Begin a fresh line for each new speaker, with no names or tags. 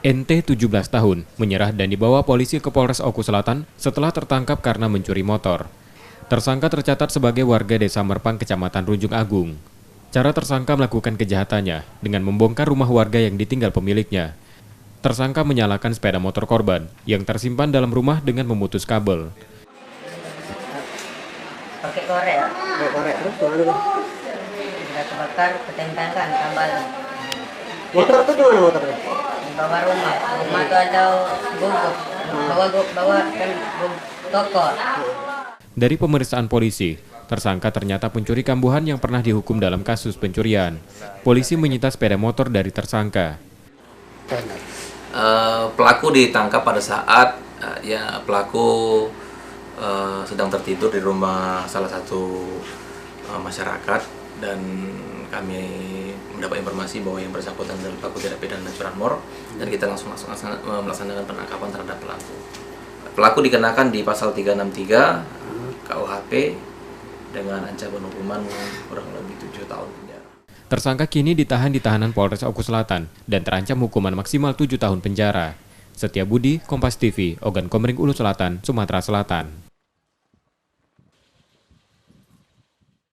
NT 17 tahun menyerah dan dibawa polisi ke Polres Oku Selatan setelah tertangkap karena mencuri motor. Tersangka tercatat sebagai warga Desa Merpang, Kecamatan Runjung Agung. Cara tersangka melakukan kejahatannya dengan membongkar rumah warga yang ditinggal pemiliknya. Tersangka menyalakan sepeda motor korban yang tersimpan dalam rumah dengan memutus kabel.
Pakai korek ya?
Pakai korek terus gimana tuh?
Sudah kebakar, ketempelkan kabel.
Motor tuh gimana motornya?
Di bawah rumah. Rumah tuh ada bungkus. Bawa kan toko.
Dari pemeriksaan polisi, tersangka ternyata pencuri kambuhan yang pernah dihukum dalam kasus pencurian. Polisi menyita sepeda motor dari tersangka.
Pelaku ditangkap pada saat pelaku sedang tertidur di rumah salah satu masyarakat, dan kami mendapat informasi bahwa yang bersangkutan adalah pelaku tindak pidana curanmor, dan kita langsung melaksanakan penangkapan terhadap pelaku. Pelaku dikenakan di pasal 363 KUHP dengan ancaman hukuman kurang lebih 7 tahun penjara.
Tersangka kini ditahan di tahanan Polres Oku Selatan dan terancam hukuman maksimal 7 tahun penjara. Setia Budi, Kompas TV, Ogan Komering Ulu Selatan, Sumatera Selatan.